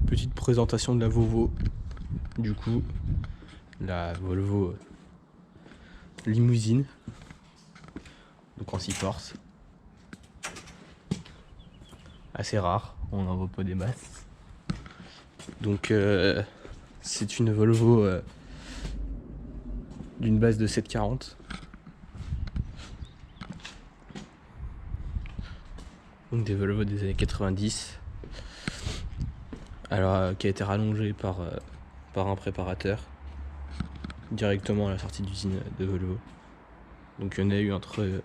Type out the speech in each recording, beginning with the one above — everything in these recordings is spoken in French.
Petite présentation de la Volvo. Du coup, la Volvo limousine. Donc en 6 forces. Assez rare, on n'en voit pas des masses. Donc c'est une Volvo d'une base de 740. Donc des Volvo des années 90. Alors qui a été rallongée par un préparateur directement à la sortie d'usine de Volvo. Donc il y en a eu entre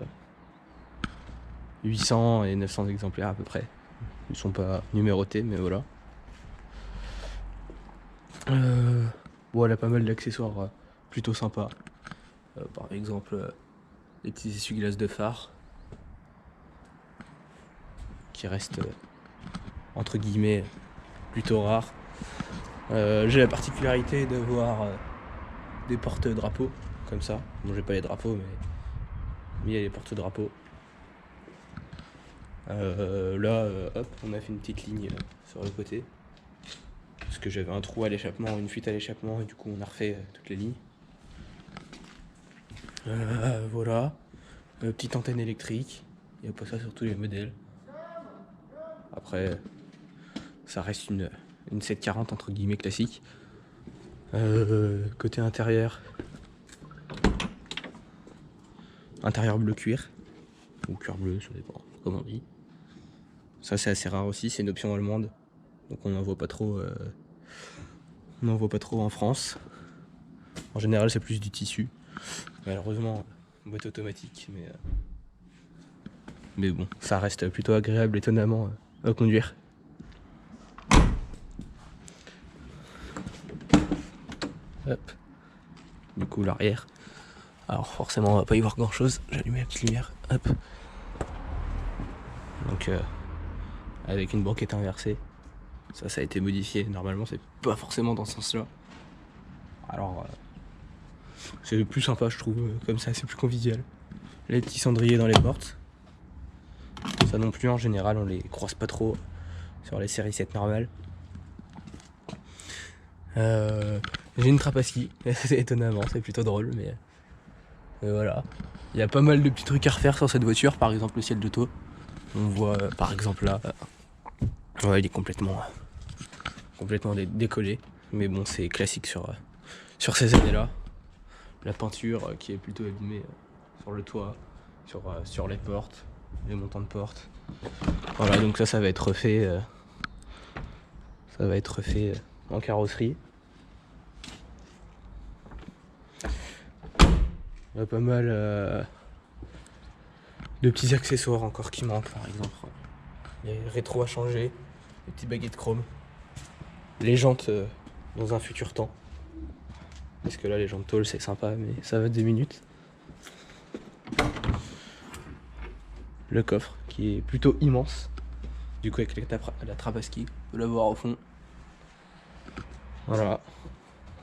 800 et 900 exemplaires à peu près. Ils sont pas numérotés, mais voilà. Bon, elle a pas mal d'accessoires plutôt sympas. Par exemple, les petits essuie-glaces de phare qui restent entre guillemets plutôt rares. J'ai la particularité d'avoir des porte-drapeaux comme ça. Bon, j'ai pas les drapeaux, mais il y a les porte-drapeaux. Là, hop, on a fait une petite ligne sur le côté. Parce que j'avais un trou à l'échappement, une fuite à l'échappement, et du coup on a refait toutes les lignes. Voilà. Petite antenne électrique. Il n'y a pas ça sur tous les modèles. Après, ça reste une 740 entre guillemets classique. Côté intérieur. Intérieur bleu cuir. Ou cuir bleu, ça dépend comment on dit. Ça c'est assez rare aussi, c'est une option allemande. Donc on n'en voit pas trop. On n'en voit pas trop en France. En général c'est plus du tissu. Malheureusement, boîte automatique, mais bon, ça reste plutôt agréable étonnamment à conduire. Hop. Du coup l'arrière. Alors forcément on va pas y voir grand chose. J'allume la petite lumière. Hop. Donc avec une banquette inversée. Ça a été modifié. Normalement c'est pas forcément dans ce sens là. Alors c'est plus sympa je trouve. Comme ça c'est plus convivial. Les petits cendriers dans les portes. Ça non plus en général on les croise pas trop sur les séries 7 normales. J'ai une trappe à ski, étonnamment, c'est plutôt drôle, mais voilà. Il y a pas mal de petits trucs à refaire sur cette voiture, par exemple le ciel de taux. On voit par exemple là, ouais, il est complètement décollé, mais bon c'est classique sur ces années-là. La peinture qui est plutôt abîmée sur le toit, sur les portes, les montants de portes. Voilà, donc ça va être refait. Ça va être refait en carrosserie. Il y a pas mal de petits accessoires encore qui manquent, par exemple. Il y a le rétro à changer, les petits baguettes chrome, les jantes dans un futur temps. Parce que là, les jantes tôle, c'est sympa, mais ça va 2 minutes. Le coffre qui est plutôt immense. Du coup, avec la trappe à ski, on peut la voir au fond. Voilà.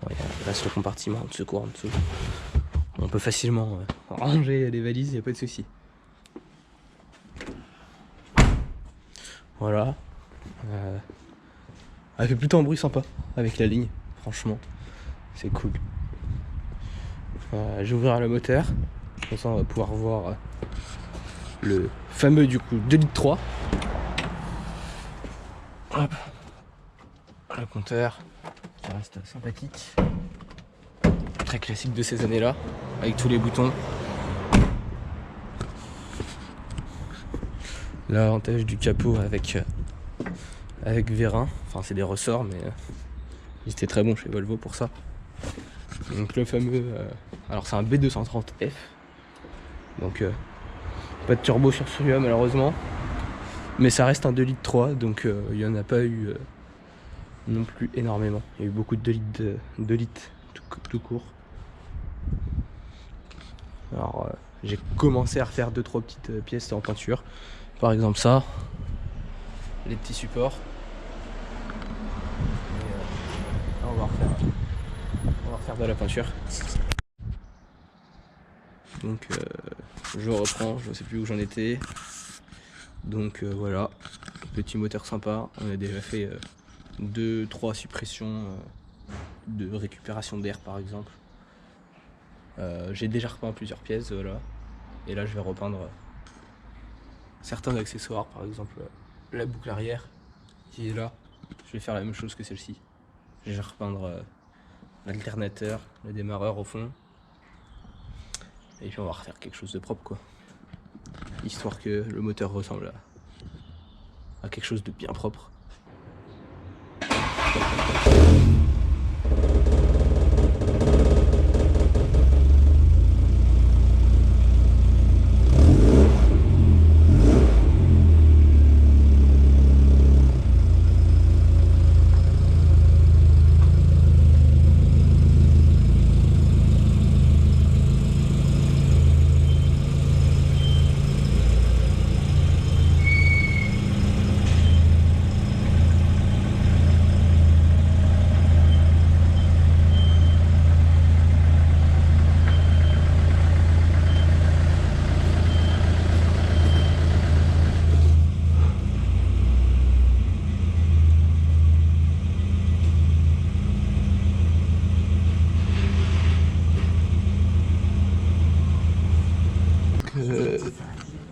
Il reste le compartiment de secours en dessous. On peut facilement ranger les valises, il n'y a pas de souci. Voilà. Elle fait plutôt un bruit sympa avec la ligne, franchement. C'est cool. Je vais ouvrir le moteur. Comme ça on va pouvoir voir le fameux du coup 2 litres 3. Hop. Le compteur qui reste sympathique. Très classique de ces années-là, avec tous les boutons. L'avantage du capot avec vérin, enfin c'est des ressorts, mais ils étaient très bons chez Volvo pour ça. Donc le fameux, alors c'est un B230F, donc pas de turbo sur celui-là malheureusement, mais ça reste un 2 litres 3, donc il n'y en a pas eu non plus énormément. Il y a eu beaucoup de 2 litres tout court. Alors j'ai commencé à refaire 2-3 petites pièces en peinture, par exemple ça, les petits supports. Et, là, on va refaire de la peinture. Donc je reprends, je ne sais plus où j'en étais. Donc voilà, petit moteur sympa. On a déjà fait 2-3 suppressions de récupération d'air par exemple. J'ai déjà repeint plusieurs pièces, voilà. Et là je vais repeindre certains accessoires, par exemple la boucle arrière qui est là. Je vais faire la même chose que celle-ci. Je vais repeindre l'alternateur, le démarreur au fond. Et puis on va refaire quelque chose de propre quoi. Histoire que le moteur ressemble à quelque chose de bien propre.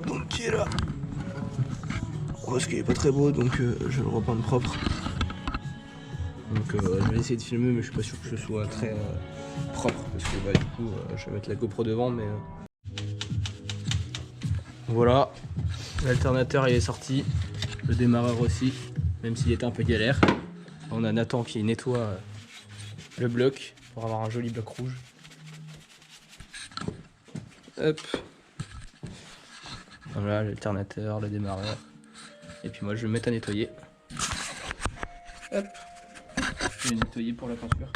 Donc qui est là, parce qu'il est pas très beau, donc je vais le repeindre propre. Donc je vais essayer de filmer, mais je suis pas sûr que ce soit très propre, parce que bah, du coup je vais mettre la GoPro devant, mais voilà, l'alternateur il est sorti, le démarreur aussi, même s'il était un peu galère. On a Nathan qui nettoie le bloc pour avoir un joli bloc rouge. Hop. Voilà l'alternateur, le démarreur. Et puis moi je vais me mettre à nettoyer. Hop. Je vais nettoyer pour la peinture.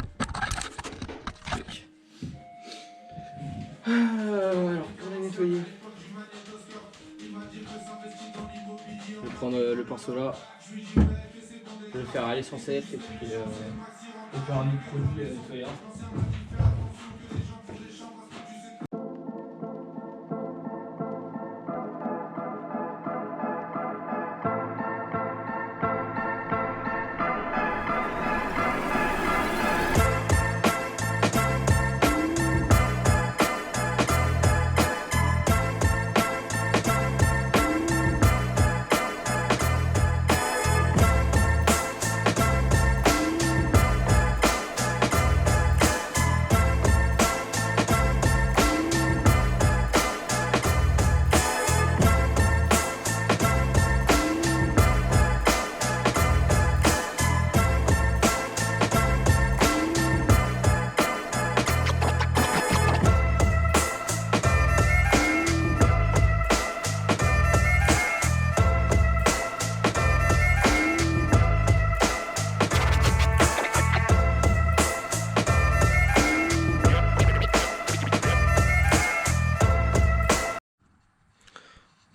Alors pour la nettoyer, je vais prendre le pinceau là. Je vais le faire à l'essentiel et puis un autre produit nettoyant.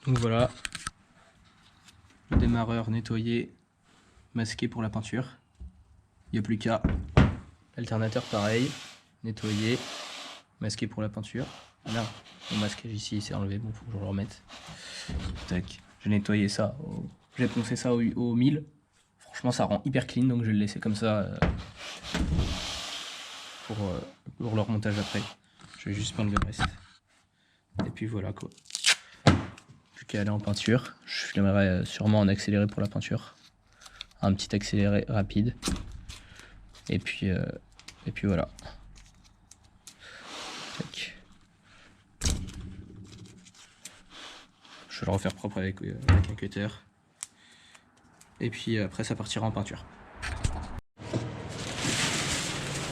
Donc voilà, le démarreur nettoyé, masqué pour la peinture. Il n'y a plus qu'à. Alternateur pareil, nettoyé, masqué pour la peinture. Là, mon masquage ici s'est enlevé, bon faut que je le remette. Tac, j'ai nettoyé ça, j'ai poncé ça au 1000. Franchement ça rend hyper clean, donc je vais le laisser comme ça pour le remontage après. Je vais juste peindre le reste. Et puis voilà quoi. Plus qu'à aller en peinture. Je filmerai sûrement en accéléré pour la peinture. Un petit accéléré rapide. Et puis voilà. Tac. Je vais le refaire propre avec un cutter. Et puis après ça partira en peinture.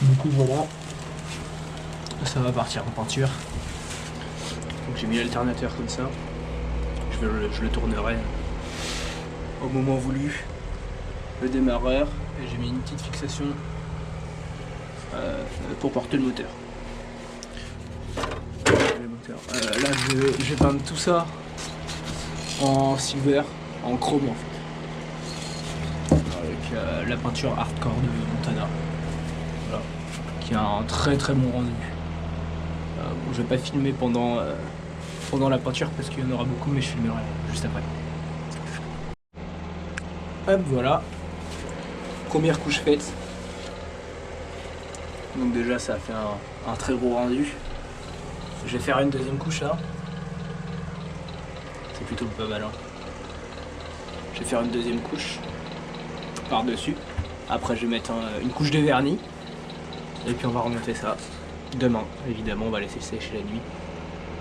Du coup voilà. Ça va partir en peinture. Donc j'ai mis l'alternateur comme ça. Je le tournerai au moment voulu. Le démarreur. Et j'ai mis une petite fixation pour porter le moteur. Là je vais peindre tout ça en silver, en chrome en fait. Avec la peinture hardcore de Montana. Voilà. Qui a un très très bon rendu. Je vais pas filmer pendant la peinture parce qu'il y en aura beaucoup, mais je filmerai juste après. Hop, voilà. première couche faite. Donc déjà ça a fait un très gros rendu. Je vais faire une deuxième couche là. C'est plutôt pas mal hein. Je vais faire une deuxième couche par-dessus. Après je vais mettre une couche de vernis. Et puis on va remonter ça demain. Évidemment on va laisser sécher la nuit.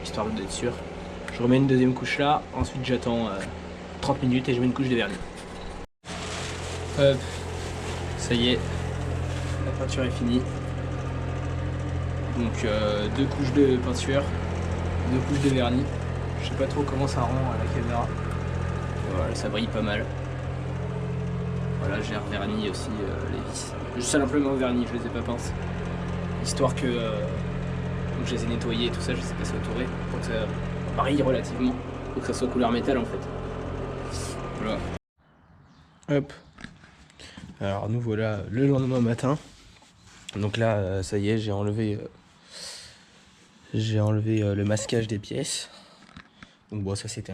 Histoire d'être sûr. Je remets une deuxième couche là. Ensuite j'attends 30 minutes et je mets une couche de vernis. Hop. Ça y est. La peinture est finie. Donc 2 couches de peinture, 2 couches de vernis. Je sais pas trop comment ça rend à la caméra. Voilà, ça brille pas mal. Voilà, j'ai reverni aussi les vis. Juste simplement vernis, je les ai pas peintes. Histoire que donc je les ai nettoyées et tout ça, je les ai passées au touré pour que ça brille relativement. Pour que ça soit couleur métal en fait. Voilà. Hop. Alors nous voilà le lendemain matin. Donc là, ça y est, j'ai enlevé le masquage des pièces. Donc bon, ça c'était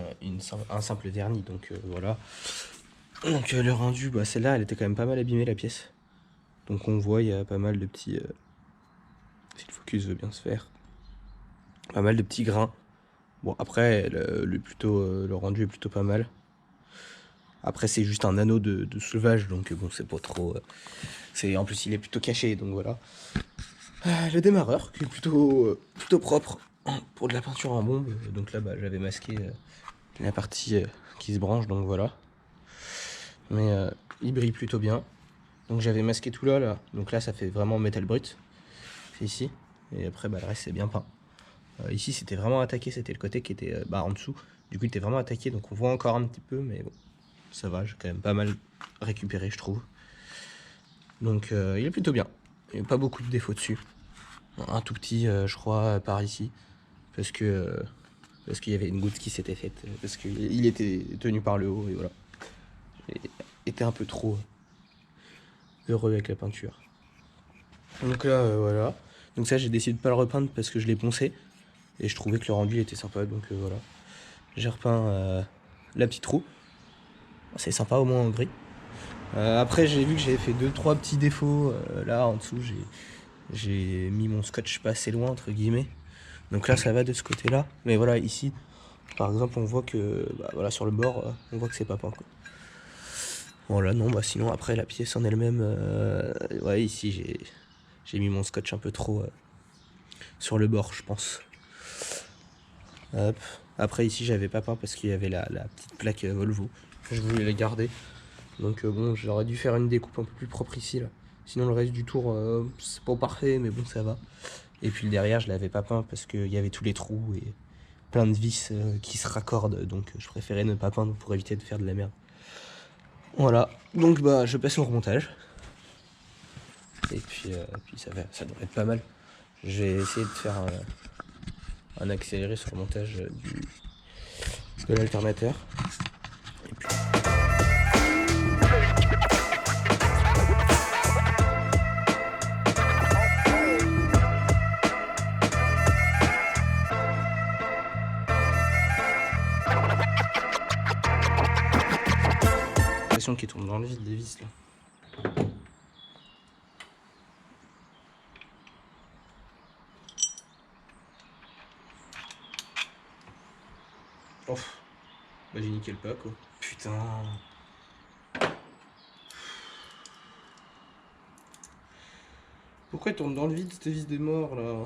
un simple vernis, donc voilà. Donc le rendu, bah, celle-là, elle était quand même pas mal abîmée la pièce. Donc on voit, il y a pas mal de petits... si le focus veut bien se faire. Pas mal de petits grains. Bon après, le rendu est plutôt pas mal. Après c'est juste un anneau de soulevage, donc bon c'est pas trop... en plus il est plutôt caché, donc voilà. Le démarreur qui est plutôt propre pour de la peinture en bombe. Donc là bah, j'avais masqué la partie qui se branche, donc voilà. Mais il brille plutôt bien. Donc j'avais masqué tout là. Donc là ça fait vraiment métal brut. C'est ici. Et après bah, le reste c'est bien peint. Ici c'était vraiment attaqué, c'était le côté qui était en dessous. Du coup il était vraiment attaqué, donc on voit encore un petit peu, mais bon, ça va, j'ai quand même pas mal récupéré je trouve. Donc il est plutôt bien. Il n'y a pas beaucoup de défauts dessus. Un tout petit, je crois, par ici. Parce qu'il y avait une goutte qui s'était faite. Parce qu'il était tenu par le haut. Et voilà. J'ai été un peu trop heureux avec la peinture. Donc là, voilà. Donc ça, j'ai décidé de pas le repeindre parce que je l'ai poncé. Et je trouvais que le rendu était sympa. Donc voilà. J'ai repeint la petite roue. C'est sympa au moins en gris. Après, j'ai vu que j'avais fait 2-3 petits défauts. Là, en dessous, j'ai mis mon scotch pas assez loin, entre guillemets. Donc là, ça va de ce côté-là. Mais voilà, ici, par exemple, on voit que... Bah, voilà, sur le bord, on voit que c'est pas peint, quoi. Voilà, non, bah sinon, après, la pièce en elle-même... ouais, ici, j'ai mis mon scotch un peu trop sur le bord, je pense. Hop. Après, ici, j'avais pas peint parce qu'il y avait la petite plaque Volvo. Je voulais la garder. Donc bon, j'aurais dû faire une découpe un peu plus propre ici là. Sinon le reste du tour c'est pas parfait, mais bon ça va. Et puis le derrière je l'avais pas peint parce qu'il y avait tous les trous et plein de vis qui se raccordent. Donc je préférais ne pas peindre pour éviter de faire de la merde. Voilà, donc bah je passe au remontage. Et puis ça devrait être pas mal. Je vais essayer de faire un accéléré sur le montage de l'alternateur. Et puis... qui tourne dans le vide des vis là. Oh, bah j'ai niqué le pas quoi. Putain. Pourquoi elle tourne dans le vide cette vis de mort là?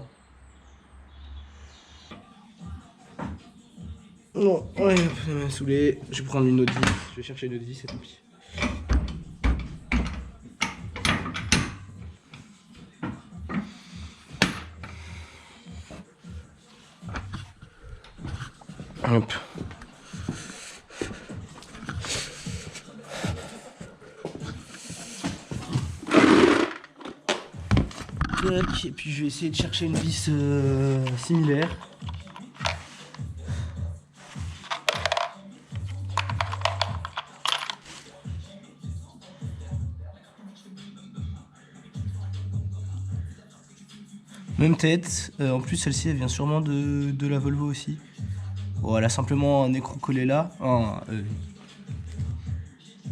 Non, ouais, ça m'a saoulé. Je vais prendre une autre vis. Je vais chercher une autre vis, c'est tant pis. Hop. Et puis je vais essayer de chercher une vis similaire. Même tête, en plus celle-ci elle vient sûrement de la Volvo aussi. Bon, elle a simplement un écrou collé là,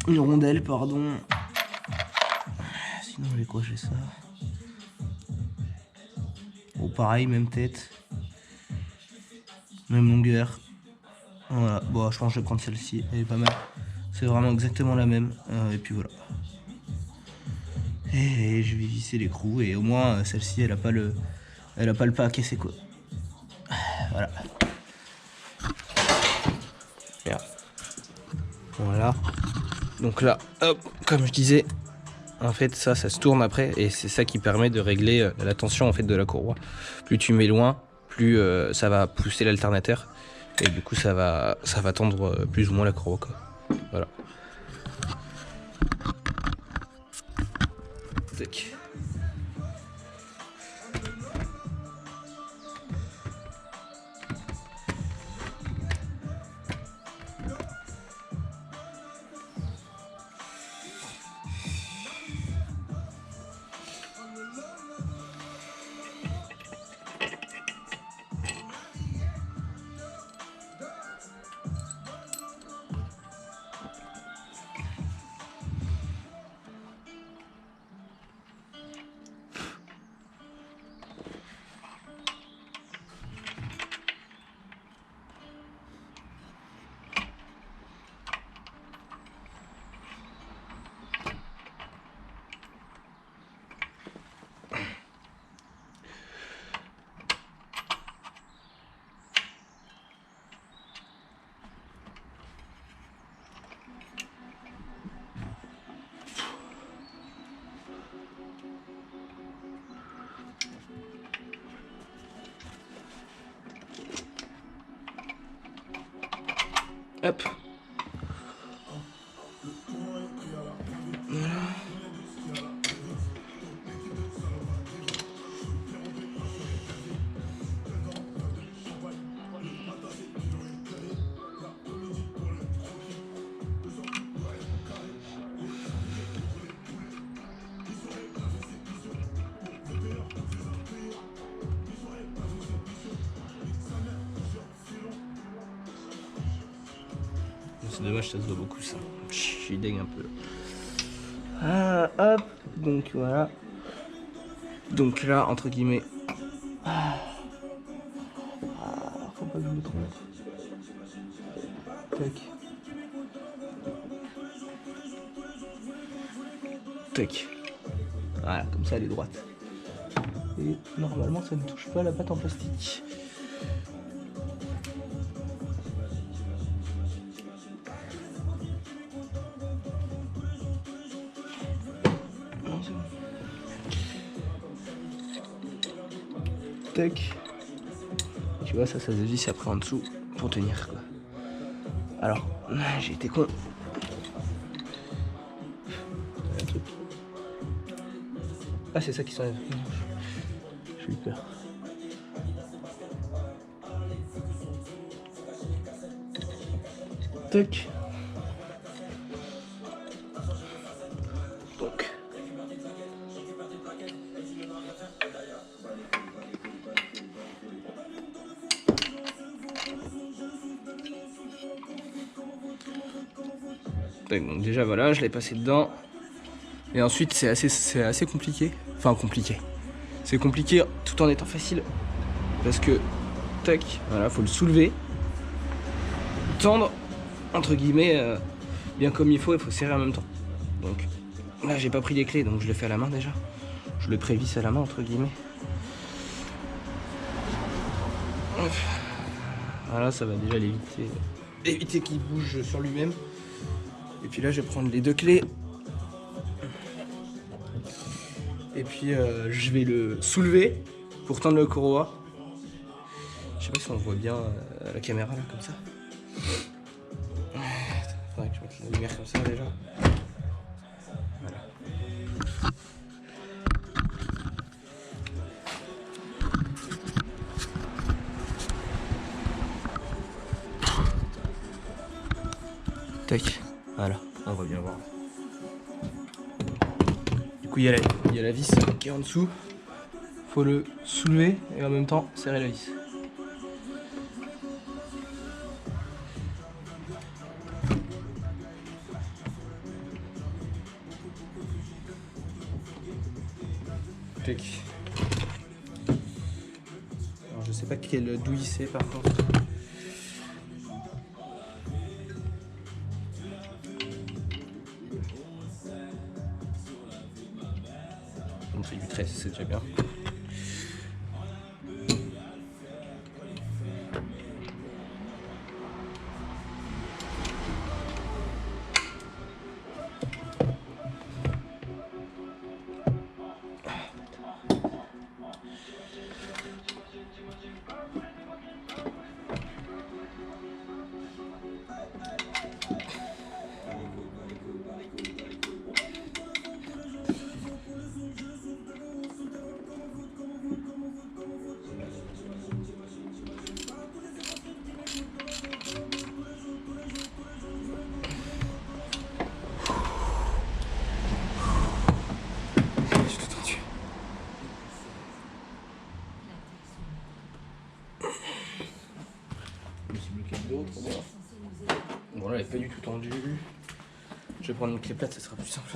une rondelle pardon. Sinon, j'ai quoi? J'ai ça. Bon, pareil, même tête. Même longueur. Voilà. Bon, je pense que je vais prendre celle-ci. Elle est pas mal. C'est vraiment exactement la même. Et puis voilà. Et je vais visser l'écrou. Et au moins, celle-ci, elle a pas le pas à casser, quoi. Voilà. Voilà. Donc là, hop, comme je disais, en fait, ça se tourne après. Et c'est ça qui permet de régler la tension en fait de la courroie. Plus tu mets loin, plus ça va pousser l'alternateur. Et du coup, ça va tendre plus ou moins la courroie, quoi. Voilà. Tac. Hop. Voilà. C'est dommage, ça se voit beaucoup ça. Je suis deg un peu. Ah, hop. Donc voilà. Donc là, entre guillemets. Faut pas que je me trompe. Tac. Tac. Voilà, comme ça elle est droite. Et normalement ça ne touche pas la pâte en plastique. Non, c'est bon. Tac. Tu vois, ça se visse après en dessous pour tenir, quoi. Alors, j'ai été con. Ah, c'est ça qui s'enlève. J'ai eu peur. Tac. Donc. Tac, donc déjà voilà, je l'ai passé dedans. Et ensuite c'est assez compliqué. Enfin compliqué. C'est compliqué tout en étant facile. Parce que, tac, voilà, faut le soulever. Tendre, entre guillemets, bien comme il faut serrer en même temps. Donc là j'ai pas pris les clés, donc je le fais à la main déjà. Je le prévisse à la main, entre guillemets. Voilà, ça va déjà éviter qu'il bouge sur lui-même. Et puis là je vais prendre les deux clés. Et puis je vais le soulever pour tendre le courroie. Je sais pas si on voit bien à la caméra là, comme ça. Faudrait que je mette la lumière comme ça déjà. Voilà. Tac. Voilà, on va bien voir. Du coup, il y a la vis qui est en dessous. Faut le soulever et en même temps serrer la vis. Tac. Alors je sais pas quelle douille c'est par contre. Donc c'est du 13, c'est déjà bien. Bon là elle est pas du tout tendue. Je vais prendre une clé plate, ça sera plus simple.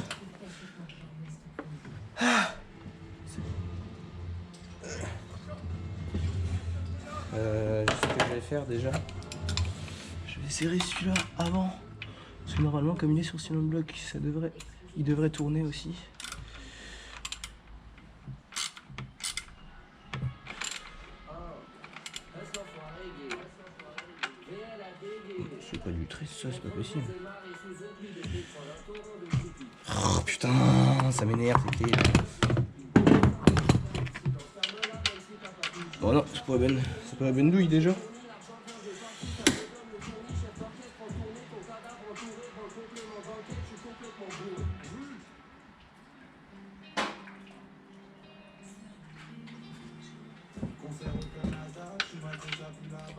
Ce que je vais faire déjà, je vais serrer celui-là avant. Parce que normalement comme il est sur cylindre bloc, il devrait tourner aussi. C'est pas du 13 ça, c'est pas possible. Oh putain, ça m'énerve ces clés. Oh non, c'est pas la bonne douille déjà.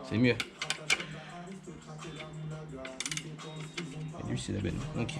C'est mieux. Et lui c'est la bonne. Ok.